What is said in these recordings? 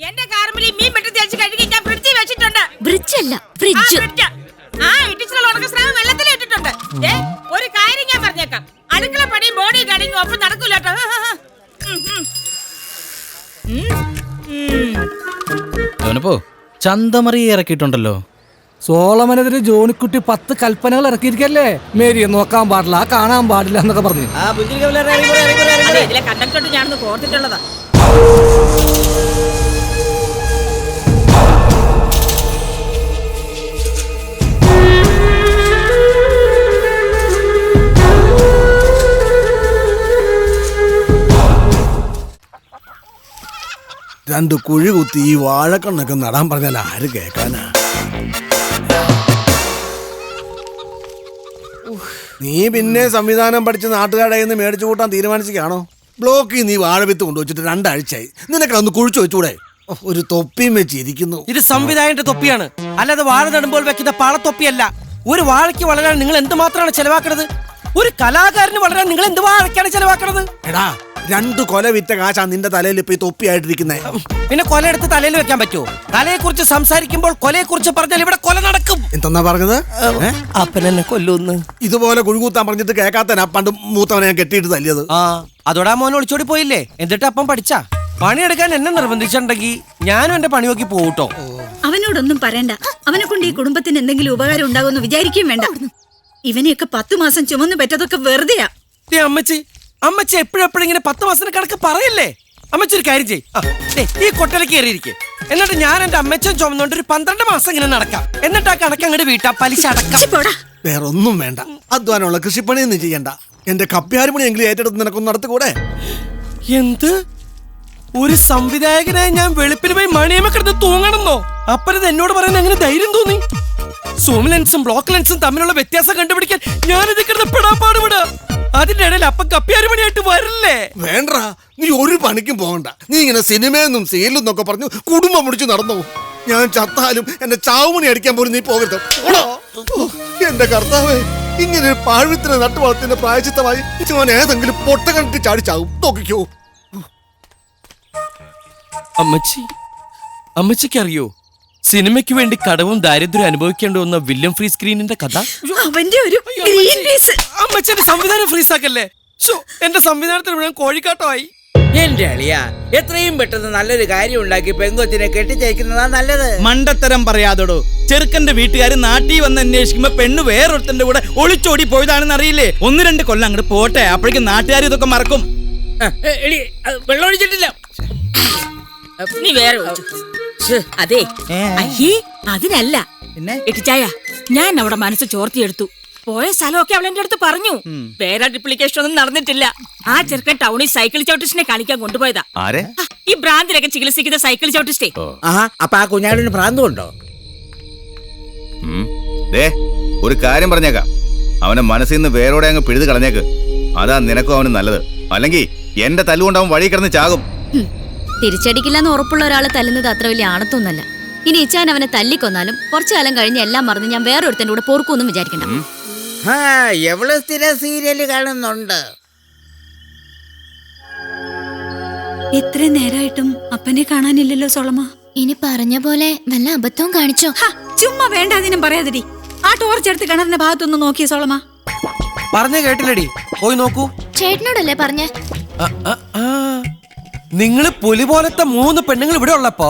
എന്റെ കാർമിലി മീൻ വെട്ടി തേച്ച് കഴുകി ഞാൻ ഫ്രിഡ്ജിൽ വെച്ചിട്ടുണ്ട്. ഫ്രിഡ്ജ് അല്ല, ഫ്രിഡ്ജ്. ഇടിച്ചുള്ള ഉണക്കസ്രാവ് വെള്ളത്തിൽ ഇട്ടിട്ടുണ്ട്. ഒരു കാര്യം ഞാൻ പറഞ്ഞേക്കാം, അടുക്കള പണിയും ബോഡി ഗാർഡിങ്ങും ഒപ്പം നടക്കൂല കേട്ടോ. ചന്തമറി ഇറക്കിയിട്ടുണ്ടല്ലോ. സോളമനെതിരെ ജോണിക്കുട്ടി 10 കൽപ്പനകൾ ഇറക്കിയിരിക്കല്ലേ. മേരിയെ നോക്കാൻ പാടില്ല, കാണാൻ പാടില്ല എന്നൊക്കെ പറഞ്ഞു. ഇതിലെ കണ്ടക്ടോട്ട് ഞാനൊന്ന് കോർത്തിട്ടുള്ളതാ. രണ്ട് കുഴി കുത്തി ഈ വാഴക്കണ്ണൊക്കെ നടാൻ പറഞ്ഞാൽ ആര് കേൾക്കാനാ? നീ പിന്നെ സംവിധാനം പഠിച്ച് നാട്ടുകാരുടെ നിന്ന് മേടിച്ചു കൂട്ടാൻ തീരുമാനിച്ചിട്ടാണോ? ബ്ലോക്കിൽ നീ വാഴവിത്ത് കൊണ്ടുവച്ചിട്ട് 2 ആഴ്ചയായി. നിനക്കതൊന്ന് കുഴിച്ചു വെച്ചൂടെ? ഒരു തൊപ്പിയും വെച്ചിരിക്കുന്നു. ഇത് സംവിധായകന്റെ തൊപ്പിയാണ്, അല്ലാതെ വാഴ നടുമ്പോൾ വെക്കുന്ന പാളത്തൊപ്പിയല്ല. ഒരു വാഴയ്ക്ക് വളരാൻ നിങ്ങൾ എന്തുമാത്രമാണ് ചെലവാക്കണത്? ഒരു കലാകാരന് വളരാൻ നിങ്ങൾ എന്ത് വാഴയ്ക്കാണ് ചെലവാക്കണത്? എടാ, 2 കൊല വിറ്റ കാശാ നിന്റെ തലയിൽ ഇപ്പൊ ഈ തൊപ്പിയായിട്ടിരിക്കുന്നേ. പിന്നെ കൊല എടുത്ത് തലയിൽ വെക്കാൻ പറ്റുമോ? കലയെ കുറിച്ച് സംസാരിക്കുമ്പോൾ കൊലയെ കുറിച്ച് പറഞ്ഞാൽ ഇവിടെ കൊല നടക്കും. എന്തെന്നാ പറഞ്ഞത്? അപ്പനെന്നെ കൊല്ലൂന്ന്. ഇതുപോലെ കുഴികൂത്താൻ പറഞ്ഞിട്ട് കേൾക്കാത്തനാ പണ്ട് മൂത്തവനെ ഞാൻ കെട്ടിയിട്ട് തല്ലിയത്. അതോടാ മോൻ ഒളിച്ചോടി പോയില്ലേ? എന്നിട്ട് അപ്പം പഠിച്ചാ പണിയെടുക്കാൻ എന്നെ നിർബന്ധിച്ചിട്ടുണ്ടെങ്കിൽ ഞാനും എന്റെ പണി നോക്കി പോട്ടോ. അവനോടൊന്നും പറയണ്ട. അവനെ കൊണ്ട് ഈ കുടുംബത്തിന് എന്തെങ്കിലും ഉപകാരം ഉണ്ടാകുമെന്ന് വിചാരിക്കുകയും വേണ്ട. ഇവനെയൊക്കെ 10 മാസം ചുമന്നു പറ്റതൊക്കെ വെറുതെയാ. അമ്മച്ചി എപ്പോഴെപ്പോഴിങ്ങനെ 10 മാസത്തിന് കണക്ക് പറയല്ലേ? അമ്മച്ചി ഒരു കാര്യം ചെയ്യ്, ഈ കൊട്ടലേക്ക് കയറിയിരിക്കെ. എന്നിട്ട് ഞാൻ എന്റെ അമ്മച്ചൻ ചുമന്നുകൊണ്ട് ഒരു 12 മാസം ഇങ്ങനെ നടക്കാം. എന്നിട്ട് ആ കണക്ക് അങ്ങോട്ട് വീട്ടാ പലിശ അടക്കാം. വേറെ ഒന്നും വേണ്ട, അധ്വാനമുള്ള കൃഷിപ്പണിയൊന്നും ചെയ്യണ്ട. എന്റെ കപ്പ്യാരുപണിയെങ്കിലും ഏറ്റെടുത്ത് നിനക്കൊന്നും നടത്തുകൂടെ? എന്ത്? ഒരു സംവിധായകനായി ഞാൻ വെളുപ്പിന് പോയി മണിയമ്മ കിടന്ന് തൂങ്ങണമെന്നോ? അപ്പനത് എന്നോട് പറയാൻ എങ്ങനെ ധൈര്യം തോന്നി? സൂം ലെൻസും ബ്ലോക്ക് ലെൻസും തമ്മിലുള്ള വ്യത്യാസം കണ്ടുപിടിക്കാൻ ഞാനിത് കിടന്ന് പെടാപ്പാടുപെടാ. അതിന്റെ ഇടയിൽ അപ്പൻ കപ്പ്യാരുപണിയായിട്ട് വരില്ലേ? വേണ്ട, നീ ഒരു പണിക്കും പോകണ്ട. നീ ഇങ്ങനെ സിനിമയെന്നും സീരിയലും എന്നൊക്കെ പറഞ്ഞു കുടുംബം മുടിച്ച് നടന്നു. ഞാൻ ചത്താലും എന്റെ ചാവുമണി അടിക്കാൻ പോലും നീ പോകരുത്. എന്റെ കർത്താവേ, ഇങ്ങനെ ഒരു പാഴ്വിത്തിന് നട്ടുവളത്തിന്റെ പ്രായച്ചിത്തമായി ഞാൻ ഏതെങ്കിലും പൊട്ട കണ്ടിട്ട് ചാടി ചാവും. നോക്കിക്കോ. അമ്മച്ചിക്കറിയോ സിനിമയ്ക്ക് വേണ്ടി കടവും ദാരിദ്ര്യം അനുഭവിക്കേണ്ടി വന്ന വില്യം ഫ്രീ സ്ക്രീനിന്റെ കഥ? അമ്മച്ചന്റെ സംവിധാനം ഫ്രീസ് ആക്കല്ലേ. എന്റെ സംവിധാനത്തിന് മുഴുവൻ കോഴിക്കാട്ടമായി. എന്റെ അളിയ, എത്രയും പെട്ടെന്ന് നല്ലൊരു കാര്യം ഉണ്ടാക്കി പെങ്കൊച്ചിനെ കെട്ടിച്ചയക്കുന്നതാ നല്ലത്. മണ്ടത്തരം പറയാതോടോ. ചെറുക്കന്റെ വീട്ടുകാർ നാട്ടിൽ വന്ന് അന്വേഷിക്കുമ്പോ പെണ്ണ് വേറൊരുത്തന്റെ കൂടെ ഒളിച്ചോടി പോയതാണെന്ന് അറിയില്ലേ? 1-2 കൊല്ലം അങ്ങോട്ട് പോട്ടെ, അപ്പോഴേക്കും നാട്ടുകാർ ഇതൊക്കെ മറക്കും. വെള്ളം ഒഴിച്ചിട്ടില്ല. നീ വേറെ അതെ അതിനല്ല എട്ടിച്ചായ, ഞാൻ അവിടെ മനസ്സ് ചോർത്തിയെടുത്തു. പോയ സ്ഥലമൊക്കെ അവൾ എന്റെ അടുത്ത് പറഞ്ഞു. വേറെ ഡ്യൂപ്ലിക്കേഷൻ ഒന്നും നടന്നിട്ടില്ല. ആ ചെറുക്കൻ ടൗണിൽ സൈക്കിൾ ചവിട്ടിസ്റ്റിനെ കാണിക്കാൻ കൊണ്ടുപോയതാ. ഈ ഭ്രാന്തിലൊക്കെ ചികിത്സിക്കുന്ന സൈക്കിൾ ചവിട്ടിസ്റ്റേ. അപ്പൊ ആ കുഞ്ഞാടിന് ഭ്രാന്തുണ്ടോ? ഒരു കാര്യം പറഞ്ഞേക്കാം, അവനെ മനസ്സിൽ നിന്ന് വേരോടെ അങ്ങ് പിഴുത് കളഞ്ഞേക്ക്. അതാ നിനക്കും അവന് നല്ലത്. അല്ലെങ്കിൽ എന്റെ തല്ലുകൊണ്ട് അവൻ വഴി കിടന്ന് ചാകും. തിരിച്ചടിക്കില്ലെന്ന് ഉറപ്പുള്ള ഒരാളെ തല്ലുന്നത് അത്ര വലിയ ആണത്തൊന്നല്ല. ഇനി ഇച്ചാൻ അവനെ തല്ലിക്കൊന്നാലും കുറച്ചു കാലം കഴിഞ്ഞ് എല്ലാം മറന്ന് ഞാൻ വേറൊരുത്തന്റെ കൂടെ പൊറുക്കൊന്നും വിചാരിക്കണ്ട. എവള് സ്ഥിര സീരിയല് കാണുന്നുണ്ട്. എത്ര നേരായിട്ടും അപ്പനെ കാണാനില്ലല്ലോ സോളമ. ഇനി പറഞ്ഞ പോലെ വല്ല അബദ്ധവും കാണിച്ചോ? ചുമ്മാ വേണ്ട അതിനും പറയാതിരി. ആ ടോർച്ച് എടുത്ത് കിണറിന്റെ ഭാഗത്തൊന്ന് നോക്കിയ സോളമ. പറഞ്ഞ കേട്ടില്ലടി, പോയി നോക്കൂ. ചേട്ടനോടല്ലേ പറഞ്ഞേ? നിങ്ങള് പുലി പോലത്തെ 3 പെണ്ണുങ്ങൾ ഇവിടെ ഉള്ളപ്പോ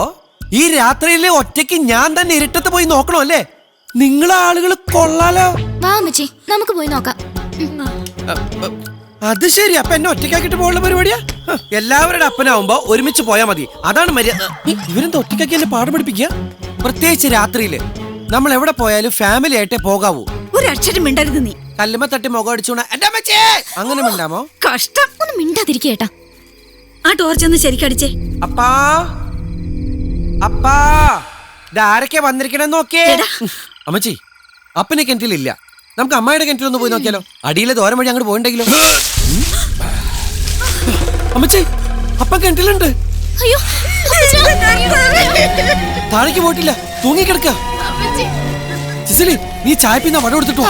ഈ രാത്രിയിലെ ഒറ്റയ്ക്ക് ഞാൻ തന്നെ ഇരുട്ടത്ത് പോയി നോക്കണോ അല്ലേ? നിങ്ങളെ ആളുകൾ കൊള്ളാലോ. വാ അമ്മച്ചി, നമുക്ക് പോയി നോക്കാം. അത് ശരി, അപ്പൊ എന്നെ ഒറ്റയ്ക്കാക്കിട്ട് പോകാനുള്ള പരിപാടിയാ? എല്ലാവരുടെ അപ്പനാവുമ്പോ ഒരുമിച്ച് പോയാ മതി, അതാണ് മര്യാദ. ഇവരെന്താ ഒറ്റയ്ക്കാക്കി എന്നെ പാഠം പഠിപ്പിക്കുക? പ്രത്യേകിച്ച് രാത്രിയില് നമ്മൾ എവിടെ പോയാലും ഫാമിലി ആയിട്ടേ പോകാവൂ. ഒരു അക്ഷരം മിണ്ടരുത് നീ. കല്ലുമ്മ തട്ടി മുഖം അടിച്ചോണ എന്റെ അമ്മച്ചേ അങ്ങനെ മിണ്ടാമോ? കഷ്ടം. ഒന്ന് മിണ്ടാതിരിക്കേട്ടാ. ആ ടോർച്ച് ഒന്ന് ശരിക്കടിച്ചേ. അപ്പാ അപ്പാ, ആരൊക്കെ വന്നിരിക്കണെന്ന് നോക്കേ. അമ്മച്ചി, അപ്പനെ കിണറ്റിലില്ല. നമുക്ക് അമ്മയുടെ കിണറ്റിലൊന്ന് പോയി നോക്കിയാലോ? അടിയിലെ ദോരം വഴി അങ്ങോട്ട് പോയിണ്ടെങ്കിലോ? അമ്മച്ചി, അപ്പൻ കിണറ്റിലുണ്ട്. താഴേക്ക് പോയിട്ടില്ല, തൂങ്ങിക്കിടക്ക. സിസിലി, നീ ചായപ്പിന്ന വട കൊടുത്തിട്ടോ?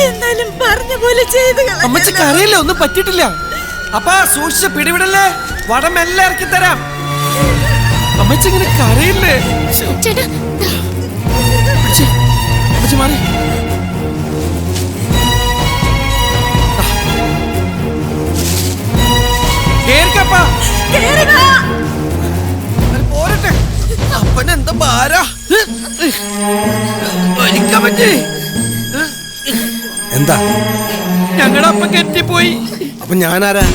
എന്നാലും പറഞ്ഞ പോലെ ചെയ്തു. അമ്മച്ചിക്ക് അറിയില്ല, ഒന്നും പറ്റിയിട്ടില്ല. അപ്പാ സൂക്ഷിച്ച് പിടിവിടല്ലേ, വടം എല്ലാം ഇറക്കി തരാം. അമ്മച്ചി ഇങ്ങനെ കരയില്ലേ? ചേട്ടാ അമ്മച്ചി, അമ്മച്ചി മാറി. കേറിക്കപ്പാ. പോരട്ടെ. അപ്പനെന്താ ഭാരാ? വലിക്കാൻ പറ്റേ? എന്താ ഞങ്ങളുടെ അപ്പൻ കെറ്റിപ്പോയി. അപ്പൊ ഞാനാരാ?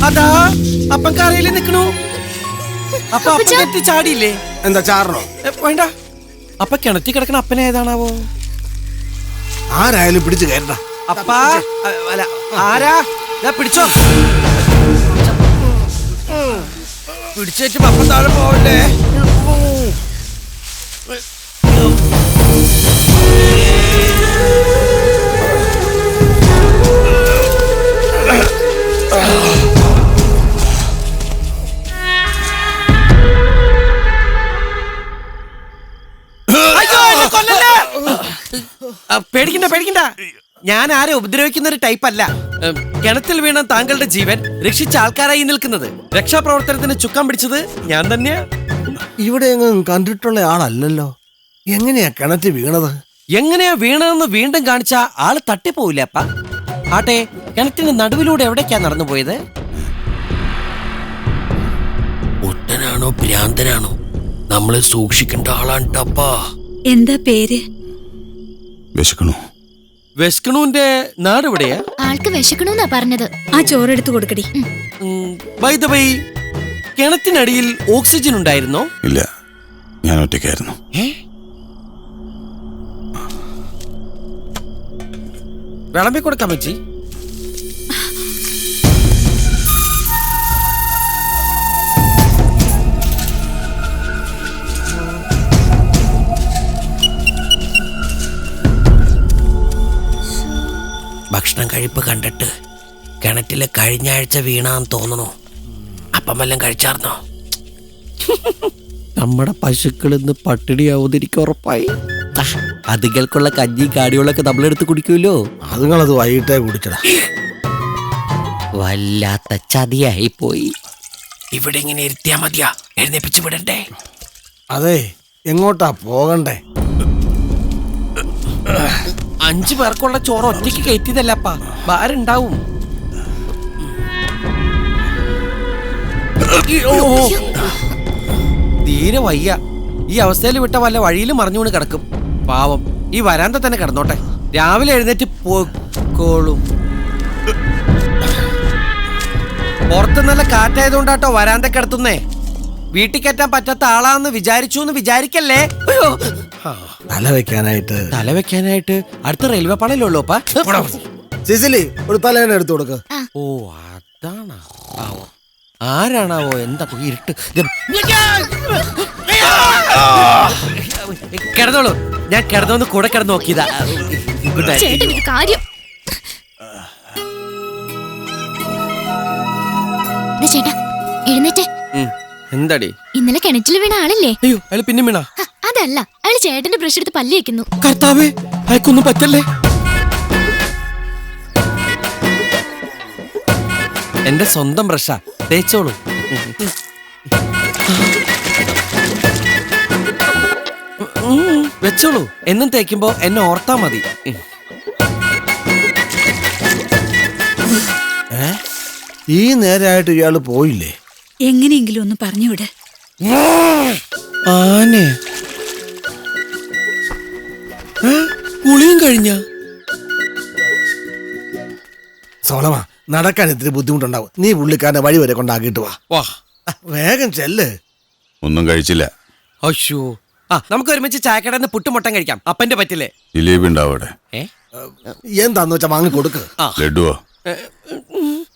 അതാ അപ്പൻ കരയിൽ നിക്കണു. അപ്പൊ അപ്പൻ കെട്ടി ചാടിയില്ലേ? എന്താ ചാറണോ? വേണ്ട. അപ്പൊ കിണറ്റി കിടക്കണ അപ്പനെ ഏതാണാവോ? ആരായാലും പിടിച്ചു കയറണ്ട. അപ്പാ അല്ല ആരാ? പിടിച്ചോ. പിടിച്ചേറ്റ് അപ്പം താഴെ പോവല്ലേ? പേടിക്കണ്ട പേടിക്കണ്ട. ഞാൻ ആരെ ഉപദ്രവിക്കുന്ന ഒരു ടൈപ്പ് അല്ല. കിണറ്റിൽ വീണ താങ്കളുടെ ജീവൻ രക്ഷിച്ച ആൾക്കാരായി നിൽക്കുന്നത്. രക്ഷാപ്രവർത്തനത്തിന് ചുക്കാൻ പിടിച്ചത് ഞാൻ തന്നെയാ. ഇവിടെ എങ്ങും കണ്ടിട്ടുള്ള ആളല്ലല്ലോ. എങ്ങനെയാ കിണറ്റ് വീണത്? എങ്ങനെയാ വീണതെന്ന് വീണ്ടും കാണിച്ച ആള് തട്ടിപ്പോവില്ലേ അപ്പ? ആട്ടെ, കിണറ്റിന് നടുവിലൂടെ എവിടേക്കാ നടന്നു പോയത്? ഒട്ടനാണോ ഭ്രാന്തനാണോ? നമ്മള് സൂക്ഷിക്കേണ്ട ആളാണ് ടപ്പാ. എന്താ പേര്? വിശക്കണു. വെസ്കണുവിന്റെ നാട് എവിടെയാ? ആൾക്ക് വിശക്കണമെന്നാ പറഞ്ഞത്. ആ ചോറെടുത്ത് കൊടുക്കടി. ബൈ ദ ബൈ, കിണറ്റിനടിയിൽ ഓക്സിജൻ ഉണ്ടായിരുന്നോ? ഇല്ല, ഞാൻ ഒറ്റയ്ക്കായിരുന്നു. വിളമ്പി കൊടുക്കാം വെച്ചി. ഭക്ഷണം കഴിപ്പ് കണ്ടിട്ട് കിണറ്റില് കഴിഞ്ഞ ആഴ്ച വീണാന്ന് തോന്നണോ? അപ്പം വല്ലതും കഴിച്ചാർന്നോ? നമ്മുടെ പശുക്കൾ ഇന്ന് പട്ടിണിയാവുന്നിരിക്കും ഉറപ്പായി. അതുകൾക്കുള്ള കഞ്ഞി കാടികളൊക്കെ നമ്മളെടുത്ത് കുടിക്കുമല്ലോ. അതുങ്ങളത് വൈകിട്ടേ കുടിച്ചടാ. വല്ലാത്ത ചതിയായി പോയി. ഇവിടെ ഇങ്ങനെ ഇരുത്തിയാ മതിയാ? എഴുന്നേപ്പിച്ചു വിടണ്ടേ? അതെ, എങ്ങോട്ടാ പോകണ്ടേ? 5 പേർക്കുള്ള ചോറ് ഒറ്റയ്ക്ക് കയറ്റിയതല്ലപ്പാ, ഭാരുണ്ടാവും. തീരെ വയ്യ. ഈ അവസ്ഥയിൽ വിട്ട വല്ല വഴിയിലും മറിഞ്ഞുകൊണ്ട് കിടക്കും. പാവം, ഈ വരാന്ത തന്നെ കിടന്നോട്ടെ. രാവിലെ എഴുന്നേറ്റ് പോക്കോളും. പുറത്ത് നല്ല കാറ്റായതുകൊണ്ടാട്ടോ വരാന്ത കിടത്തുന്നേ. വീട്ടിൽ കയറ്റാൻ പറ്റാത്ത ആളാന്ന് വിചാരിക്കല്ലേ. തല വെക്കാനായിട്ട് അടുത്ത റെയിൽവേ പാളയിലുള്ളൂ. സിസിലി, ഒരു തലേനെ എടുത്തു കൊടുക്ക. ഓ, അതാണ്. ആരാണാവോ? എന്താ ഇരുട്ട്. കിടന്നോളൂ, ഞാൻ കിടന്നോന്ന് കൂടെ കിടന്ന് നോക്കിയതാ. ചേട്ടനൊരു കാര്യം. ചേട്ടാ എഴുന്നേറ്റ്. എന്താടി? ഇന്നലെ കിണറ്റിൽ വീണ ആളല്ലേ? അയ്യോ, അയാൾ പിന്നെ വീണ? അതല്ല, അയാൾ ചേട്ടന്റെ ബ്രഷ് എടുത്ത് പല്ലി വെക്കുന്നു. കർത്താവേ, അയക്കൊന്നും പറ്റല്ലേ. എന്റെ സ്വന്തം ബ്രഷാ, തേച്ചോളൂ. വെച്ചോളൂ. എന്നും തേക്കുമ്പോ എന്നെ ഓർത്താ മതി. ഈ നേരായിട്ട് ഇയാള് പോയില്ലേ? എങ്ങനെയെങ്കിലും ഒന്ന് പറഞ്ഞുവിട്. ആനെ കുളിയും കഴിഞ്ഞ? സോളമ, നടക്കാൻ ഇത്തിരി ബുദ്ധിമുട്ടുണ്ടാവും. നീ പുള്ളിക്കാരന്റെ വഴി വരെ കൊണ്ടാക്കിയിട്ട് വാ. വേഗം ചെല്ല്. ഒന്നും കഴിച്ചില്ല. അയ്യോ, നമുക്ക് ഒരുമിച്ച് ചായക്കടന്ന് പുട്ടുമുട്ടം കഴിക്കാം. അപ്പന്റെ പറ്റില്ലേ? ജിലേബി ഉണ്ടാവട്ടെ. എന്താന്ന് വെച്ചാ വാങ്ങി കൊടുക്ക്. ലഡുവോ?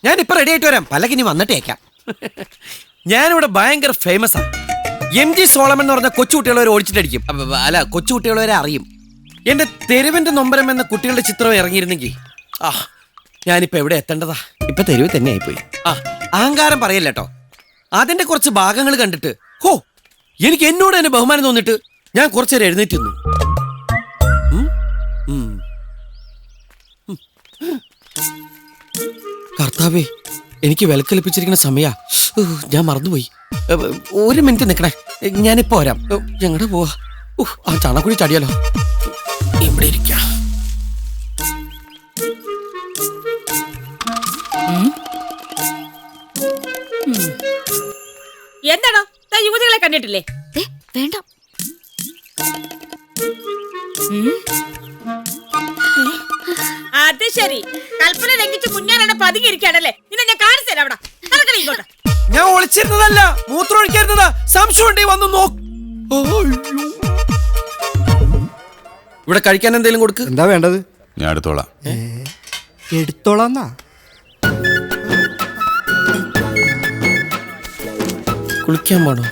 ഞാനിപ്പോ റെഡി ആയിട്ട് വരാം. പലകിനി വന്നിട്ടേക്കാം. ഞാനിവിടെ ഭയങ്കര ഫേമസ് ആണ്. MG സോളമൻ എന്ന് പറഞ്ഞ കൊച്ചുകുട്ടികളെ ഓടിച്ചിട്ടടിക്കും. അല്ല, കൊച്ചുകുട്ടികളെ അറിയും. എന്റെ തെരുവിന്റെ നൊമ്പരം എന്ന കുട്ടികളുടെ ചിത്രം ഇറങ്ങിയിരുന്നെങ്കിൽ ഞാനിപ്പോ എവിടെ എത്തേണ്ടതാ? ഇപ്പൊ തെരുവ് തന്നെ ആയിപ്പോയി. അഹങ്കാരം പറയല്ലേട്ടോ. അതിന്റെ കുറച്ച് ഭാഗങ്ങൾ കണ്ടിട്ട് എനിക്ക് എന്നോട് തന്നെ ബഹുമാനം തോന്നിട്ട് ഞാൻ കുറച്ചേരം എഴുന്നേറ്റ് നിന്നു. കർത്താവേ, എനിക്ക് വിലക്കലിപ്പിച്ചിരിക്കുന്ന സമയാ. ഞാൻ മറന്നുപോയി. ഒരു മിനിറ്റ് നിക്കണേ, ഞാനിപ്പോ വരാം. ഞങ്ങടെ പോവാ. ആ ചാണക്കുഴി ചാടിയാലോ. ഇവിടെ ഇരിക്കാം. എന്താണോ യുവതികളെ കണ്ടിട്ടില്ലേ? വേണ്ട. അത് ശരി, കൽപ്പന ലംഘിച്ച് മുന്നേറാണ് പതുങ്ങിയിരിക്കാണല്ലേ. നിന്നെ ഞാൻ കാണിച്ചു തരാം. അവിടെ നടക്കണേ ഇങ്ങോട്ട്. ഞാൻ ഒളിച്ചിരുന്നതല്ല, മൂത്രം ഒഴിക്കായിരുന്നതാ. സംശയം ഉണ്ടെങ്കിൽ വന്ന് നോക്ക്. ഇവിടെ കഴിക്കാൻ എന്തെങ്കിലും കൊടുക്ക്. എന്താ വേണ്ടത്? ഞാൻ എടുത്തോളാം. എടുത്തോളാന്നാ? കുളിക്കാൻ പോണോ?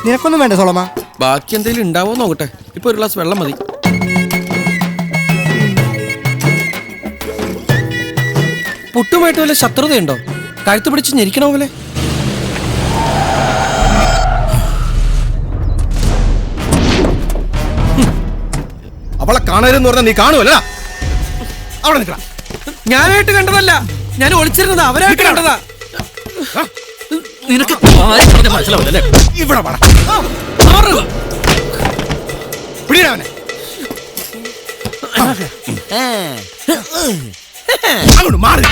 നിനക്കൊന്നും വേണ്ട സോളമ്മ. ബാക്കി എന്തെങ്കിലും ഉണ്ടാവോ നോക്കട്ടെ. ഇപ്പൊ ഒരു ഗ്ലാസ് വെള്ളം മതി. പുട്ടുമായിട്ട് വല്ല ശത്രുതയുണ്ടോ? കഴുത്ത് പിടിച്ച് ഞെരിക്കണോ പോലെ? അവളെ കാണരുതെന്ന് പറഞ്ഞാൽ നീ കാണുമല്ല. അവിടെ നിൽക്കണം. ഞാനായിട്ട് കണ്ടതല്ല, ഞാൻ ഒളിച്ചിരുന്നതാ. അവരായിട്ട് കണ്ടതാ. നിനക്ക് മനസ്സിലാവില്ലേ? ഇവിടെ പിടിയാവനെ. അങ്ങോട്ട് മാറി.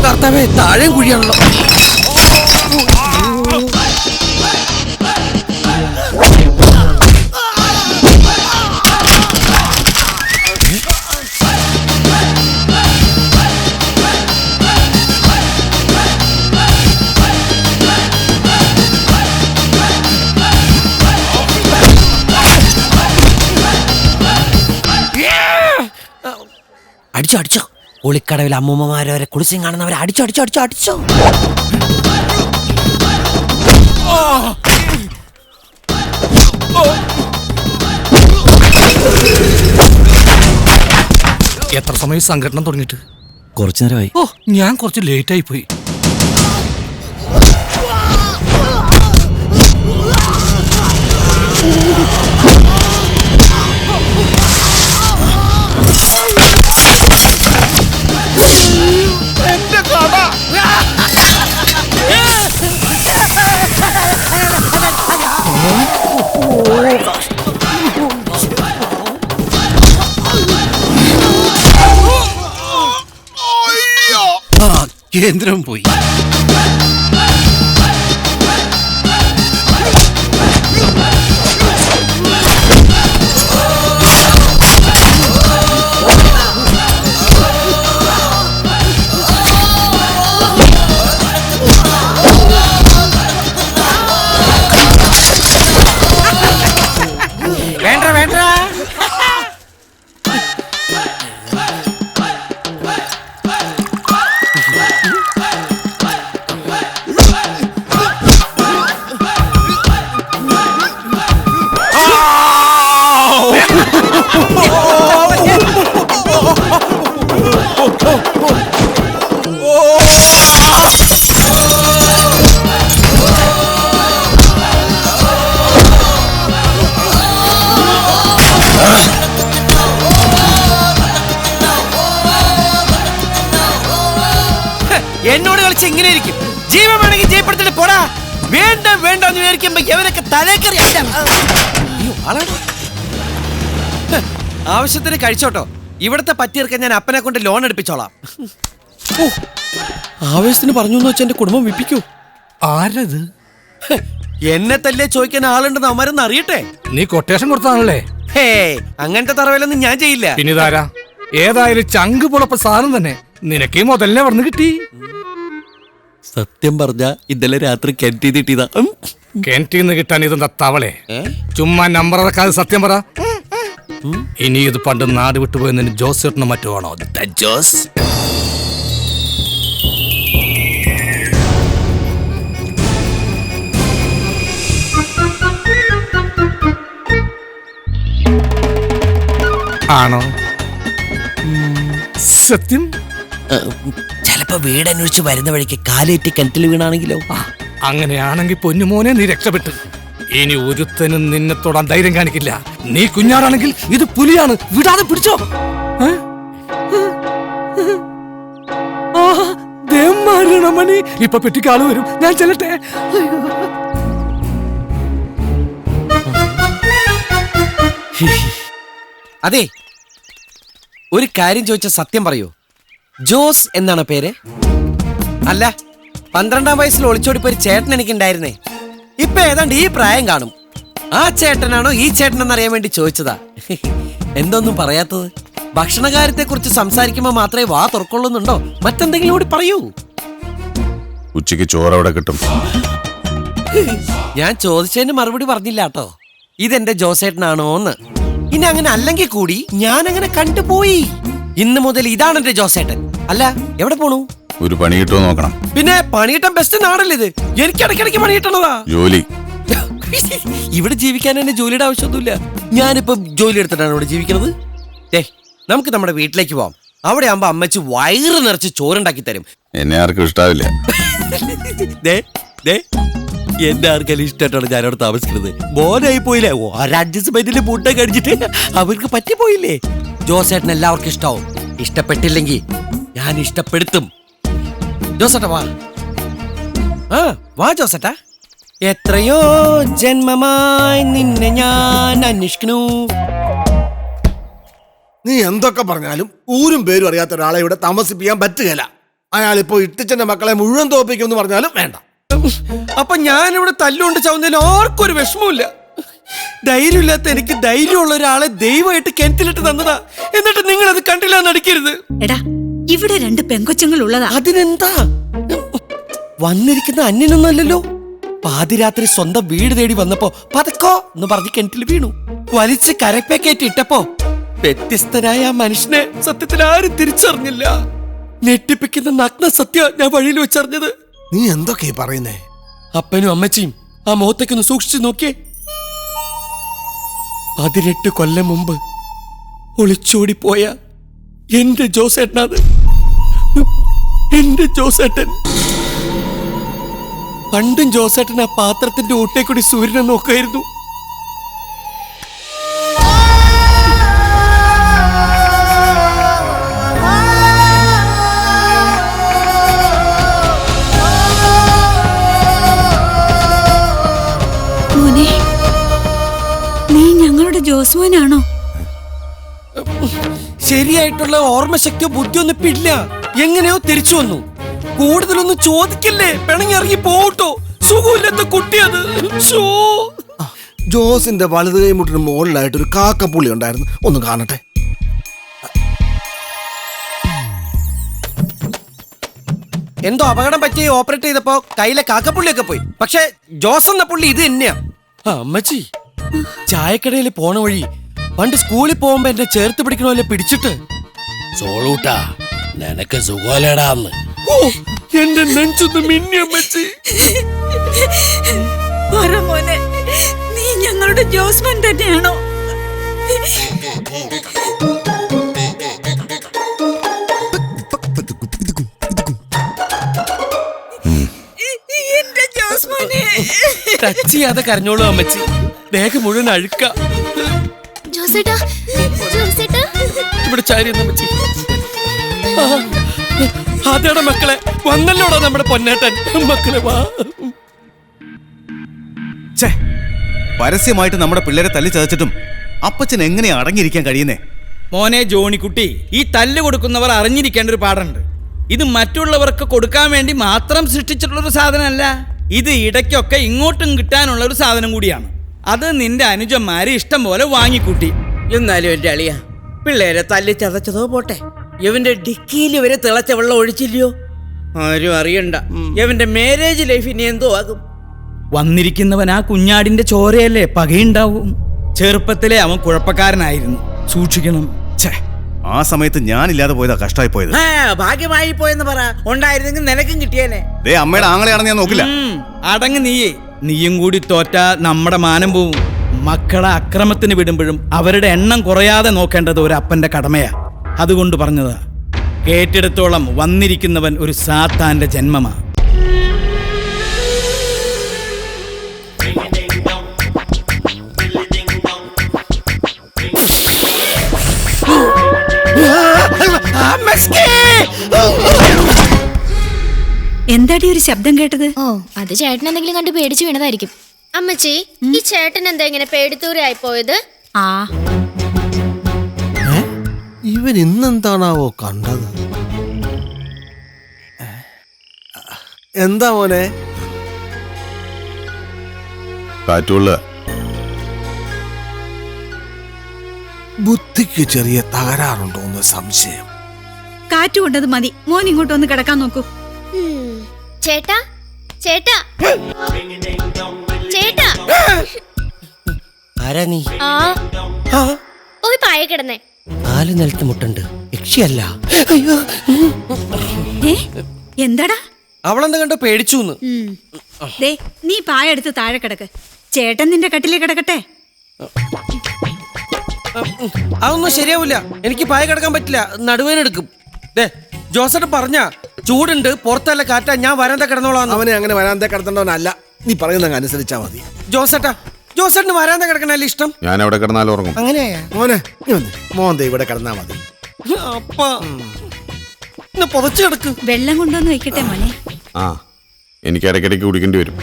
കർത്താവേ, താഴെയും കുഴിയാണല്ലോ. അടിച്ചോ അടിച്ചോ. ഒളിക്കടവിൽ അമ്മൂമ്മമാരെ കുളിച്ചും കാണുന്നവരെ അടിച്ചോ അടിച്ചോ അടിച്ചോ അടിച്ചോ. എത്ര സമയം സംഘടന തുടങ്ങിയിട്ട്? കുറച്ചു നേരമായി. ഞാൻ കുറച്ച് ലേറ്റ് ആയി പോയി. കേന്ദ്രം പോയി. വേണ്ട വേണ്ട. എന്നോട് കളിച്ച് ഇങ്ങനെ ഇരിക്കും. ജീവൻ വേണമെങ്കിൽ ജയപ്പെടുത്തിട്ട് പോടാ. വേണ്ട വേണ്ട എന്ന് വിചാരിക്കുമ്പോ എവരൊക്കെ തലേക്കറി. ആവശ്യത്തിന് കഴിച്ചോട്ടോ. ഇവിടത്തെ പറ്റിയെടുക്കാൻ ഞാൻ അപ്പനെ കൊണ്ട് ലോൺ എടുപ്പിച്ചോളാം. ആവേശത്തിന് പറഞ്ഞു എന്ന് വെച്ചാൽ എന്റെ കുടുംബം വിപ്പിക്കൂ. ആരത്? എന്നെ തല്ലേ ചോദിക്കാൻ ആളുണ്ടെന്ന് അമരെന്ന് അറിയട്ടെ. നീ കൊട്ടേഷൻ കൊടുത്താണല്ലേ? ഹേ, അങ്ങനത്തെ തറവേലൊന്നും ഞാൻ ചെയ്യില്ല. പിന്നെ ഇതാരാ? ഏതായാലും ചങ്ക് പൊളപ്പ സാധനം തന്നെ. നിനക്ക് മുതലിനെ വന്ന് കിട്ടി. സത്യം പറഞ്ഞ ഇന്നലെ രാത്രി കിണറ്റിന്ന് കിട്ടിയതാ. കിണറ്റിന്ന് കിട്ടാൻ ഇതെന്താ തവളെ? ചുമ്മാ നമ്പർ ഇറക്കാതെ സത്യം പറ. ഇനി ഇത് പണ്ട് നാട് വിട്ടുപോയെന്ന് ജോസ് ചേട്ടനോ മറ്റോ ആണോ? ജോസ് ആണോ? സത്യം? ചിലപ്പോ വീടന്വേഷിച്ച് വരുന്ന വഴിക്ക് കാലേറ്റി കിണറ്റിൽ വീണാണെങ്കിലോ? അങ്ങനെയാണെങ്കിൽ പൊന്നുമോനെ നീ രക്ഷപ്പെട്ടു. ഇനി ഒരുത്തനും നിന്നെ തൊടാൻ ധൈര്യം കാണിക്കില്ല. നീ കുഞ്ഞാടാണെങ്കിൽ ഇത് പുലിയാണ്, വിടാതെ പിടിച്ചോ. മണി ഇപ്പൊ പെട്ടിക്കാള് വരും, ഞാൻ ചെല്ലട്ടെ. അതെ, ഒരു കാര്യം ചോദിച്ച സത്യം പറയൂ. ജോസ് എന്നാണ് പേര്? അല്ല, 12-ാം വയസ്സിൽ ഒളിച്ചോടിപ്പോ ഒരു ചേട്ടൻ എനിക്കുണ്ടായിരുന്നേ. ഇപ്പൊ ഏതാണ്ട് ഈ പ്രായം കാണും. ആ ചേട്ടനാണോ ഈ ചേട്ടനെന്നറിയാൻ വേണ്ടി ചോദിച്ചതാ. എന്തൊന്നും പറയാത്തത്? ഭക്ഷണകാര്യത്തെ കുറിച്ച് സംസാരിക്കുമ്പോ മാത്രമേ വാ തുറക്കൊള്ളുന്നുണ്ടോ? മറ്റെന്തെങ്കിലും കൂടി പറയൂ. ഉച്ചയ്ക്ക് ചോറവിടെ കിട്ടും. ഞാൻ ചോദിച്ചതിന് മറുപടി പറഞ്ഞില്ല കേട്ടോ. ഇതെന്റെ ജോസേട്ടനാണോന്ന്. ഇനി അങ്ങനെ അല്ലെങ്കിൽ കൂടി ഞാൻ അങ്ങനെ കണ്ടുപോയി. ഇന്ന് മുതൽ ഇതാണ് എന്റെ ജോസേട്ടൻ. അല്ല, എവിടെ പോണു? ഒരു പണി കിട്ടുമോ നോക്കണം. പിന്നെ പണിയിട്ടം ബെസ്റ്റ് നാടല്ലേ ഇത്? എനിക്ക് ഇടയ്ക്കിടയ്ക്ക് പണിയിട്ടണതാ. ജോലി ഇവിടെ ജീവിക്കാൻ എന്നെ ജോലിയുടെ ആവശ്യമൊന്നുമില്ല. ഞാനിപ്പോ ജോലി എടുത്തിട്ടാണ് ഇവിടെ ജീവിക്കുന്നത്. നമുക്ക് നമ്മുടെ വീട്ടിലേക്ക് പോവാം. അവിടെ ആകുമ്പോ അമ്മച്ചി വയറ് നിറച്ച് ചോറുണ്ടാക്കി തരും. എന്നെ ആർക്കും ഇഷ്ടാവില്ല. എന്റെ ആർക്കെല്ലാം ഇഷ്ടമായിട്ടാണ് ഞാനവിടെ താമസിക്കുന്നത്. മോനായി പോയില്ലേ? ഒരഡ്ജസ്റ്റ്മെന്റിൽ ഫുഡ് കഴിച്ചിട്ട് അവർക്ക് പറ്റിപ്പോയില്ലേ? ജോസേട്ടൻ എല്ലാവർക്കും ഇഷ്ടാവും. ഇഷ്ടപ്പെട്ടില്ലെങ്കിൽ ഞാൻ ഇഷ്ടപ്പെടുത്തും. ജോസേട്ടാ വാ. വാ ജോസേട്ടാ. എത്രയോ ജന്മമായി നിന്നെ ഞാൻ അന്വേഷിക്കണു. നീ എന്തൊക്കെ പറഞ്ഞാലും ഊരും പേരും അറിയാത്ത ഒരാളെ ഇവിടെ താമസിപ്പിക്കാൻ പറ്റുകയില്ല. അയാളിപ്പോ ഇട്ടിച്ചന്റെ മക്കളെ മുഴുവൻ തോപ്പിക്കുമെന്ന് പറഞ്ഞാലും വേണ്ട. അപ്പൊ ഞാനിവിടെ തല്ലുകൊണ്ട് ചാവുന്നതിൽ ആർക്കും ഒരു വിഷമമില്ല. ധൈര്യമില്ലാത്ത എനിക്ക് ധൈര്യമുള്ള ഒരാളെ ദൈവമായിട്ട് കിണറ്റിലിട്ട് തന്നതാ. എന്നിട്ട് നിങ്ങൾ അത് കണ്ടില്ല നടിക്കരുത്. എടാ, ഇവിടെ 2 പെങ്കൊച്ചുങ്ങൾ ഉള്ളതാ. അതിനെന്താ? വന്നിരിക്കുന്ന അന്യനൊന്നുമല്ലല്ലോ. പാതിരാത്രി സ്വന്തം വീട് തേടി വന്നപ്പോ പതക്കോ എന്ന് പറഞ്ഞ് കിണറ്റിൽ വീണു. വലിച്ച് കരപ്പേക്കേറ്റ് ഇട്ടപ്പോ വ്യത്യസ്തനായ ആ മനുഷ്യനെ സത്യത്തിൽ ആരും തിരിച്ചറിഞ്ഞില്ല. ഞെട്ടിപ്പിക്കുന്ന നഗ്ന സത്യ ഞാൻ വഴിയിൽ വെച്ചറിഞ്ഞത്. നീ എന്തൊക്കെയാ പറയുന്നേ? അപ്പനും അമ്മച്ചിയും ആ മുഖത്തേക്കൊന്ന് സൂക്ഷിച്ചു നോക്കിയേ. 18 കൊല്ലം മുമ്പ് ഒളിച്ചോടിപ്പോയ എന്റെ ജോസേട്ടനത്. എന്റെ ജോസേട്ടൻ. പണ്ടും ജോസേട്ടൻ ആ പാത്രത്തിന്റെ ഊട്ടേ കൂടി സൂര്യനെ നോക്കായിരുന്നു. നീ ഞങ്ങളുടെ ജോസ്മോനാണോ? ശരിയായിട്ടുള്ള ഓർമ്മശക്തിയോ ബുദ്ധിയോ ഒന്നും ഇപ്പൊ ഇല്ല. എങ്ങനെയോ തിരിച്ചു വന്നു. കൂടുതലൊന്നും ചോദിക്കല്ലേ, പിണങ്ങിറങ്ങി പോട്ടോ. സുഖമില്ലാത്ത കുട്ടിയത്. ജോസിന്റെ വലത് കൈമുട്ടിന് മുകളിലായിട്ട് ഒരു കാക്കപ്പുള്ളി ഉണ്ടായിരുന്നു. ഒന്ന് കാണട്ടെ. എന്തോ അപകടം പറ്റി ഓപ്പറേറ്റ് ചെയ്തപ്പോ കയ്യിലെ കാക്കപ്പുള്ളിയൊക്കെ പോയി. പക്ഷെ ജോസ് എന്ന പുള്ളി ഇത് തന്നെയാ. അമ്മച്ചി, ചായക്കടയിൽ പോണ വഴി പണ്ട് സ്കൂളിൽ പോകുമ്പോ എന്നെ ചേർത്ത് പിടിക്കണമല്ലേ പിടിച്ചിട്ട്, സോളൂട്ടാ നിനക്ക് സുഖോലേടാന്ന്. ഓ എന്റെ നെഞ്ചൊന്ന് മിന്നി അമ്മച്ചി. മോനെ, നീ ഞങ്ങളുടെ ജോസ്മൻ തന്നെയാണോ? എന്റെ ജോസ്മോനെ ടച്ച് ചെയ്യാതെ കരഞ്ഞോളൂ അമ്മച്ചി. ദേഹം മുഴുവൻ അഴുക്ക. ജോസേട്ടാ, ജോസേട്ടാ. ഇവിടെ ചാരി അമ്മച്ചി. അതേടാ മക്കളെ, വന്നല്ലോടാ നമ്മുടെ പൊന്നേട്ടൻ. മക്കളെ വാ. പരസ്യമായിട്ട് നമ്മുടെ പിള്ളേരെ തല്ലി ചതച്ചിട്ടും അപ്പച്ചൻ എങ്ങനെയാ അടങ്ങിയിരിക്കാൻ കഴിയുന്നേ? മോനെ ജോണിക്കുട്ടി, ഈ തല്ല് കൊടുക്കുന്നവർ അറിഞ്ഞിരിക്കേണ്ട ഒരു പാടുണ്ട്. ഇത് മറ്റുള്ളവർക്ക് കൊടുക്കാൻ വേണ്ടി മാത്രം സൃഷ്ടിച്ചിട്ടുള്ളൊരു സാധനമല്ല. ഇത് ഇടയ്ക്കൊക്കെ ഇങ്ങോട്ടും കിട്ടാനുള്ള ഒരു സാധനം കൂടിയാണ്. അത് നിന്റെ അനുജന്മാര് ഇഷ്ടം പോലെ വാങ്ങിക്കൂട്ടി. എന്നാലും എന്റെ അളിയ, പിള്ളേരെ തല്ലി ചതച്ചതോ പോട്ടെ, ഇവന്റെ ഡിക്കിയിൽ ഇവരെ തിളച്ച വെള്ളം ഒഴിച്ചില്ലയോ? ആരും അറിയണ്ട. ഇവന്റെ മാരേജ് ലൈഫ് ഇനി എന്തോ ആകും. വന്നിരിക്കുന്നവൻ ആ കുഞ്ഞാടിന്റെ ചോരയല്ലേ, പകയുണ്ടാവും. ചെറുപ്പത്തിലെ അവൻ കുഴപ്പക്കാരനായിരുന്നു, സൂക്ഷിക്കണം. ആ സമയത്ത് ഞാനില്ലാതെ പോയതാ കഷ്ടമായി പോയത്. ഭാഗ്യമായി പോയെന്ന് പറ. ഉണ്ടായിരുന്നെങ്കിൽ നിനക്കും കിട്ടിയേനെ. അമ്മയുടെ ആങ്ങളെയാണെന്ന് ഞാൻ നോക്കില്ല. അടങ്ങ് നീയും കൂടി തോറ്റാ നമ്മുടെ മാനം പോവും. മക്കളെ അക്രമത്തിന് വിടുമ്പോഴും അവരുടെ എണ്ണം കുറയാതെ നോക്കേണ്ടത് ഒരു അപ്പന്റെ കടമയാ. അതുകൊണ്ട് പറഞ്ഞതാ. കേട്ടിടത്തോളം വന്നിരിക്കുന്നവൻ ഒരു സാത്താന്റെ ജന്മമാ. എന്താടി ഒരു ശബ്ദം കേട്ടത്? ഓ അത് ചേട്ടൻ എന്തെങ്കിലും കണ്ട് പേടിച്ചു വീണതായിരിക്കും. അമ്മച്ചി, ഈ ചേട്ടൻ എന്താ ഇങ്ങനെ പേടിത്തൂരായി പോയത്? ആ ഇവൻ ഇന്നെന്താണാവോ കണ്ടത്? എന്താ മോനെ? കാറ്റുള്ള ബുദ്ധിക്ക് ചെറിയ തകരാറുണ്ടോ എന്ന് സംശയം. കാറ്റ് കൊണ്ടത് മതി. മോൻ ഇങ്ങോട്ട് ഒന്ന് കിടക്കാൻ നോക്കൂ. ചേട്ടാ ചേട്ടാ ചേട്ടാ, ആരാ നീ? ആ പോയി പായ കിടന്നേ. നാല് നിലത്ത് മുട്ടുണ്ട്, യക്ഷിയല്ല. എന്താടാ? അവളെന്താ കണ്ടോ പേടിച്ചു. ദേ, നീ പായ എടുത്ത് താഴെ കിടക്ക്. ചേട്ടൻ നിന്റെ കട്ടിലേ കിടക്കട്ടെ. അതൊന്നും ശരിയാവില്ല. എനിക്ക് പായ കിടക്കാൻ പറ്റില്ല, നടുവേനെടുക്കും. ജോസേട്ടൻ പറഞ്ഞ ചൂടുണ്ട്, പുറത്തല്ല കാറ്റാ, ഞാൻ വരാന്ത കിടന്നോളാം. അവനെ അങ്ങനെ വരാന്ത കിടത്തേണ്ടവനല്ല, നീ പറയുന്ന അനുസരിച്ചാ മതി. ജോസേട്ടന് വരാന്ത കിടക്കണല്ലേ ഇഷ്ടം? ഞാൻ അവിടെ കിടന്നാലും ഉറങ്ങും. അങ്ങനെയാ മോനെ, മോന്തെ ഇവിടെ കിടന്നാ മതി. അപ്പാ പൊതച്ചു കിടക്ക്. വെള്ളം കൊണ്ടുവന്ന് വെക്കട്ടെ മോനെ. ആ, എനിക്ക് ഇടയ്ക്കിടയ്ക്ക് കുടിക്കേണ്ടി വരും.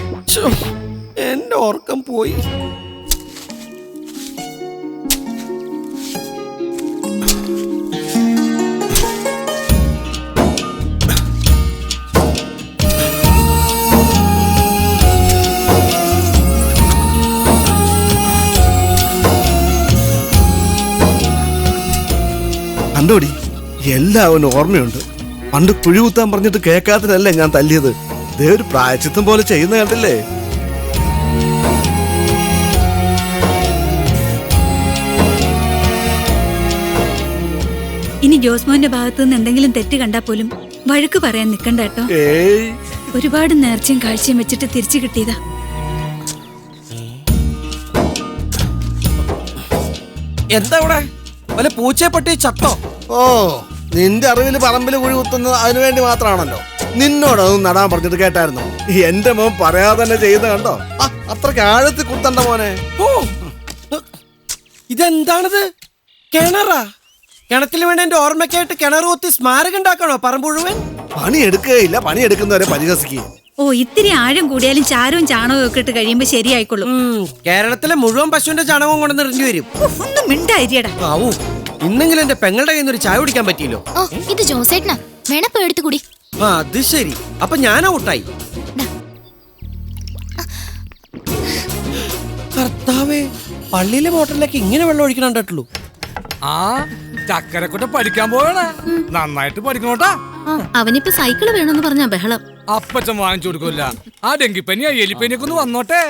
എന്റെ ഓർക്കം പോയി. കണ്ടോടി, എല്ലാവനും ഓർമ്മയുണ്ട്. പണ്ട് കുഴി കുത്താൻ പറഞ്ഞിട്ട് കേൾക്കാത്തതല്ലേ ഞാൻ തല്ലിയത്. ഇതേ ഒരു പ്രായച്ചിത്തം പോലെ ചെയ്യുന്ന കണ്ടില്ലേ? ഇനി ജോസ്മോന്റെ ഭാഗത്തു നിന്ന് എന്തെങ്കിലും തെറ്റ് കണ്ടാ പോലും വഴക്ക് പറയാൻ നിക്കണ്ട കേട്ടോ. ഒരുപാട് നേർച്ചയും കാഴ്ചയും വെച്ചിട്ട് തിരിച്ചു കിട്ടിയതാ. എന്താ ഇവിടെ വല്ല പൂച്ചയെ പട്ടി ചത്തോ? ഓ, നിന്റെ അറിവില് പറമ്പില് കുഴി കുത്തുന്നത് അതിനു വേണ്ടി മാത്രമാണല്ലോ. നിന്നോടൊന്നും നടാൻ പറഞ്ഞിട്ട് കേട്ടായിരുന്നു. എന്റെ മോൻ പറയാതെ തന്നെ ചെയ്യുന്ന കണ്ടോ? അത്രയ്ക്ക് ആഴത്തിൽ കുത്തണ്ട മോനെ. ഓ, ഇതെന്താണിത്? കിണറാ? കിണറ്റിൽ വേണ്ട എന്റെ ഓർമ്മയ്ക്കായിട്ട് കിണർ കുത്തി സ്മാരകം ഉണ്ടാക്കണോ പറമ്പ് മുഴുവൻ? പണി എടുക്കുകയില്ല, പണി എടുക്കുന്നവരെ പരിഹസിക്കുക. ഓ, ഇത്തിരി ആഴം കൂടിയാലും ചാരവും ചാണകവും ഒക്കെ ഇട്ട് കഴിയുമ്പോ ശരിയായിക്കൊള്ളും. കേരളത്തിലെ മുഴുവൻ പശുവിന്റെ ചാണകവും കൊണ്ടു എറിഞ്ഞു വരും. ഒന്നും മിണ്ടായിരിയടാ. ആവൂ, ഇന്നെങ്കിലും എന്റെ പെങ്ങളുടെ കയ്യിൽ നിന്ന് ഒരു ചായ കുടിക്കാൻ പറ്റിയല്ലോ. ഓ, ഇത് ജോസേട്ടനാ, വേണപ്പോ എടുത്തു കൂടി. ആ, അത് ശരി. അപ്പൊ ഞാൻ ഔട്ടായി. കർത്താവേ, പള്ളിയിലെ മോട്ടറിലേക്ക് ഇങ്ങനെ വെള്ളം ഒഴിക്കണം കണ്ടിട്ടുള്ളൂ. ആ ചക്കരക്കുട്ട പഠിക്കാൻ പോവാണ്. നന്നായിട്ട് പഠിക്കണോട്ടാ. അവനിപ്പോ സൈക്കിള് വേണമെന്ന് പറഞ്ഞാ ബഹളം. അപ്പച്ചൻ വാങ്ങിച്ചു കൊടുക്കില്ല. ആ ഡെങ്കിപ്പനി എലിപ്പനിയൊക്കെ ഒന്ന് വന്നോട്ടെ.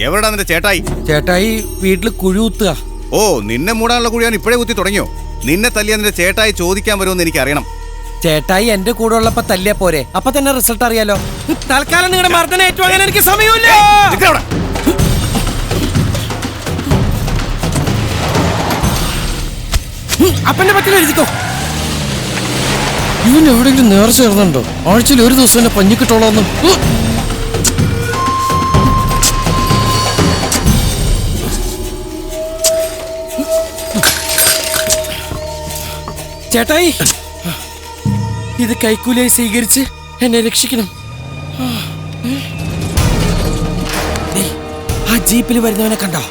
എവിടാ നിന്റെ ചേട്ടായി? ചേട്ടായി വീട്ടില് കുഴി കുത്തുക. ഓ, നിന്നെ മൂടാനുള്ള കുഴിയാണ് ഇപ്പോഴേ കുത്തി തുടങ്ങിയോ? നിന്നെ തല്ലിയ നിന്റെ ചേട്ടായി ചോദിക്കാൻ വരുമെന്ന് എനിക്ക് അറിയണം. ചേട്ടായി എന്റെ കൂടെ ഉള്ളപ്പോ തല്ലിയ പോരെ, അപ്പൊ തന്നെ റിസൾട്ട് അറിയാലോ. തൽക്കാലം നിങ്ങളുടെ മർദ്ദനം ഏറ്റുവാങ്ങാൻ എനിക്ക് സമയമില്ല. അപ്പന്റെ പറ്റില്ല എഴുതിക്കോ. ഇവൻ എവിടെയെങ്കിലും നേർച്ച ചേർന്നുണ്ടോ? ആഴ്ചയിൽ ഒരു ദിവസം എന്നെ പഞ്ഞിക്കിട്ടോളാന്ന്. ചേട്ടായി, ഇത് കൈക്കൂലിയായി സ്വീകരിച്ച് എന്നെ രക്ഷിക്കണം. ആ ജീപ്പിൽ വരുന്നവനെ കണ്ടോ?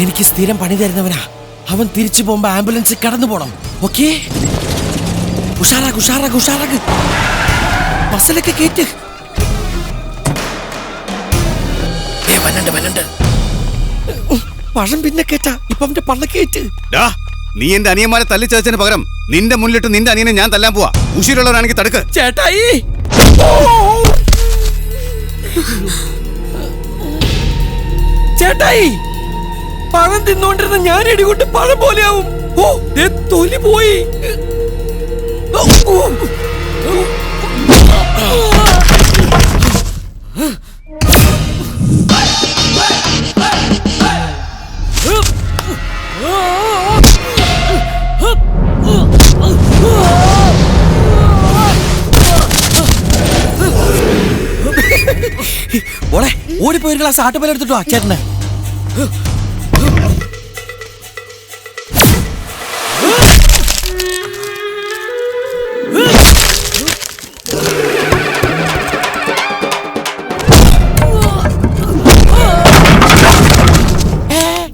എനിക്ക് സ്ഥിരം പണി തരുന്നവനാ. അവൻ തിരിച്ചു പോകുമ്പോ ആംബുലൻസ് കടന്നു പോണം. ഓക്കേ, ഉഷാറാക്ക് ഉഷാറാക്ക് ഉഷാറാക്ക്. മസലൊക്കെ കേറ്റ്. പഴം പിന്നെ കേറ്റാ. ഇപ്പൊ അവന്റെ പള്ള കേറ്റ്. നീ എന്റെ അനിയന്മാരെ തല്ലിച്ചതിന് പകരം നിന്റെ മുന്നിലിട്ട് നിന്റെ അനിയനെ ഞാൻ തല്ലാൻ പോവാ. ഉശിരുള്ളവരാണെങ്കിൽ തടുക്ക്. ചേട്ടായി, ചേട്ടായി, പഴം തിന്നോണ്ടിരുന്ന ഞാൻ ഇടികൊണ്ട് പഴം പോലെയാവും. ഓ, തൊലി പോയി. ഓളെ ഓടിപ്പോയി ഒരു ഗ്ലാസ് ആട്ടുപാൽ എടുത്തിട്ടോ ചേട്ടനെ.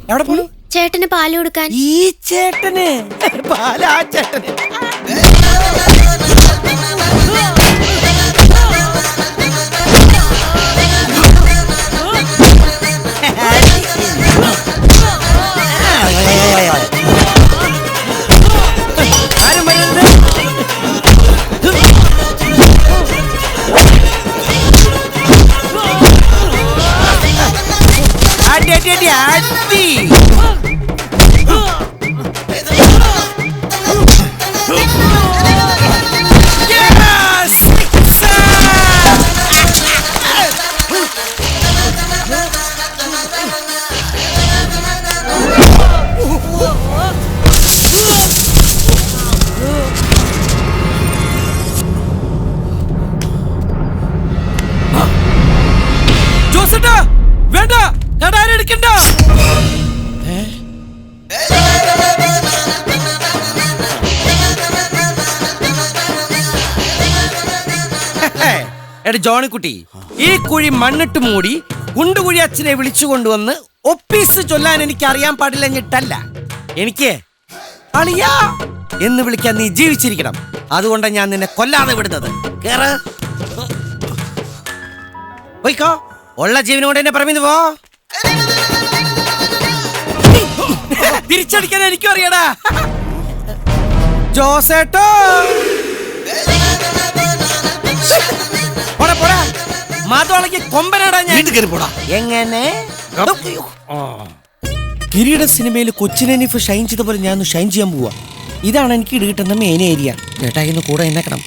എവിടെ പോണു? ചേട്ടന് പാല് കൊടുക്കാൻ. ഈ ചേട്ടന് പാലാ ചേട്ടന്. ആരും വരുന്നത്? അടി അടി അടി അടി. ജോസേട്ടാ വേണ്ട, കടാരെടുക്കണ്ട. എടാ ജോണിക്കുട്ടി, ഈ കുഴി മണ്ണിട്ട് മൂടി കുണ്ടുകുഴി അച്ഛനെ വിളിച്ചു കൊണ്ടുവന്ന് ഒപ്പീസ് ചൊല്ലാൻ എനിക്ക് അറിയാൻ പാടില്ലഞ്ഞിട്ടല്ല, എനിക്ക് അളിയാ എന്ന് വിളിക്കാൻ നീ ജീവിച്ചിരിക്കണം. അതുകൊണ്ടാണ് ഞാൻ നിന്നെ കൊല്ലാതെ വിടുന്നത്. കേറ്, പോയിക്കോ, ഉള്ള ജീവനോട് എന്നെ പറമ്പിന്ന് പോ. തിരിച്ചടിക്കാൻ എനിക്കും അറിയടാ ജോസേട്ടോ. പോടാ മാതോളക്ക് കൊമ്പനാടാ ഞാൻ. എങ്ങനെ കിരീട സിനിമയിൽ കൊച്ചിനെനിഫ് ഷൈൻ ചെയ്ത പോലെ ഞാൻ ഷൈൻ ചെയ്യാൻ പോവാ. ഇതാണ് എനിക്ക് കിട്ടുന്ന മെയിൻ ഏരിയ. ചേട്ടാ ഇന്ന് കൂടെ എന്നേക്കണം.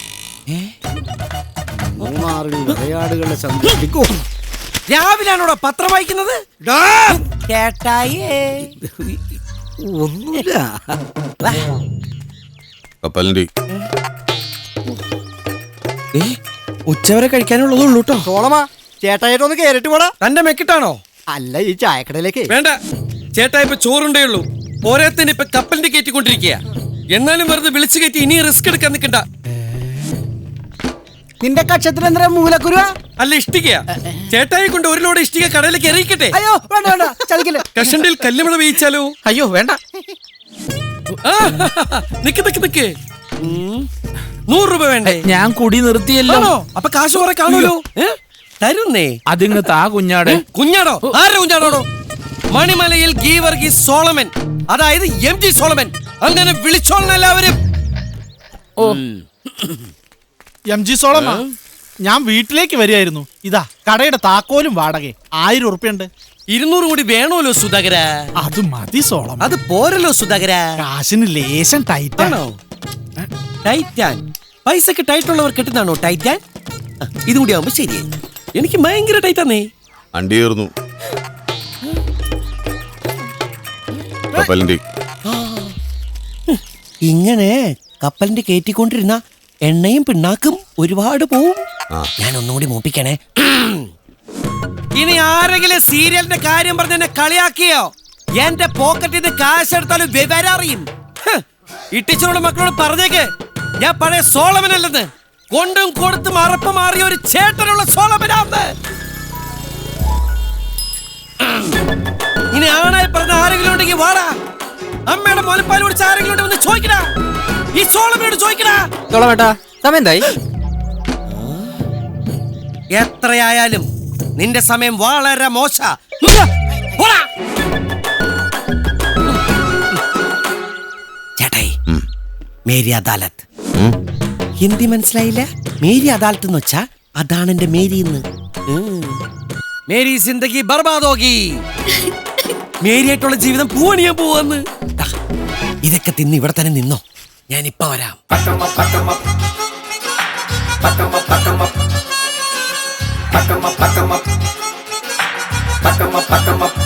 രാവിലാണോടോ പത്രം വായിക്കുന്നത്? ചേട്ടായേ ഒന്നുമില്ല. ഉച്ചവരെ കഴിക്കാനുള്ളതുള്ളൂ കേട്ടോ. സോളമാ ചേട്ടായിട്ടൊന്ന് കേറിട്ട് പോടാ. തന്റെ മെക്കിട്ടാണോ? അല്ല, ഈ ചായക്കടയിലേക്ക്. വേണ്ട, ചേട്ടാ ഇപ്പൊ ചോറുണ്ടേ ഉള്ളൂ. പോരാത്തിന് ഇപ്പൊ കപ്പലിന്റെ കയറ്റിക്കൊണ്ടിരിക്കുക. എന്നാലും വെറുതെ വിളിച്ചു കയറ്റി ഇനി റിസ്ക് എടുക്കാൻ നിൽക്കണ്ട. നിന്റെ കക്ഷത്തിൽ എന്താ മൂലക്കുരുവ? അല്ല, ഇഷ്ടികയാ. ചേട്ടായി കൊണ്ട് ഒരു ലോഡ് ഇഷ്ടിക കടയിലേക്ക് എറിയിക്കട്ടെ? അയ്യോ വേണ്ട വേണ്ട, ചതിക്കില്ല. കഷണ്ടിൽ കല്ലുമഴ വീയിച്ചാലോ? അയ്യോ വേണ്ട. നിക്ക് 100 രൂപ വേണ്ടേ? ഞാൻ കുടി നിർത്തിയല്ലോ. അപ്പൊ കാശ് കുറെ കാണുമല്ലോ. തരുന്നേ. അതിങ്ങ് താ കുഞ്ഞാടെ. കുഞ്ഞാടോ? ആരുടെ കുഞ്ഞാടോടോ? മണിമലയിൽ ഗീവർഗീസ് സോളമൻ, അതായത് MG സോളമൻ, അങ്ങനെ വിളിച്ചോളണം എല്ലാവരും. MG സോളമാ, ഞാൻ വീട്ടിലേക്ക് വരികയായിരുന്നു. ഇതാ കടയുടെ താക്കോലും വാടക 1000 ഉറുപ്പ്യുണ്ട്. 200 കൂടി വേണമല്ലോ സുധാകര. അത് മതി സോളം. അത് പോരല്ലോ സുധാകര. കാശിന് ലേശം ടൈറ്റാണോ? ടൈറ്റാൻ പൈസക്ക് ടൈറ്റ് ഉള്ളവർ കിട്ടുന്നതാണോ ടൈറ്റാൻ? ഇതും കൂടി ആവുമ്പോ ശരിയായി. എനിക്ക് ഭയങ്കര ടൈറ്റാന്നേ. അണ്ടിയേറുന്നു. ഇങ്ങനെ കപ്പലിന്റെ കയറ്റിക്കൊണ്ടിരുന്ന എണ്ണയും പിണ്ണാക്കും ഒരുപാട് പോവും. ഞാൻ ഒന്നുകൂടി മൂപ്പിക്കണേ. ഇനി ആരെങ്കിലും സീരിയലിന്റെ കാര്യം പറഞ്ഞ് എന്നെ കളിയാക്കിയോ, എന്റെ പോക്കറ്റിൽ നിന്ന് കാശ് എടുത്താലും വിവരം അറിയും. ഇട്ടിച്ചോട് മക്കളോട് പറഞ്ഞേക്ക്, ഞാൻ പഴയ സോളമനല്ലെന്ന്. കൊണ്ടും കൊടുത്തും അറപ്പ് മാറിയ ഒരു ചേട്ടനുള്ള സോളമനാന്ന്. ഇനി ആണായി പറഞ്ഞ ആരെങ്കിലും ഉണ്ടെങ്കിൽ വാടാ. അമ്മയുടെ മുലപ്പാൽ കുടിച്ച ആരെങ്കിലും ഉണ്ടെന്ന് ചോദിക്കടാ. ഈ സോളമനോട് ചോദിക്കടാ. സമയം എന്തായി? എത്രയായാലും നിന്റെ സമയം വളരെ മോശ. ചേട്ടായി, മേരി അദാലത്ത്. ഹിന്ദി മനസ്സിലായില്ല? മേരി അദാലത്ത് എന്ന് വെച്ചാ അതാണ് എന്റെ മേരി. മേരി സിന്ദഗി ബർബാദോഗി. മേരിയായിട്ടുള്ള ജീവിതം പൂവണിയാൻ പോവാന്ന്. ഇതൊക്കെ തിന്ന് ഇവിടെ തന്നെ നിന്നോ, ഞാൻ ഇപ്പൊ വരാം. Pack 'em up.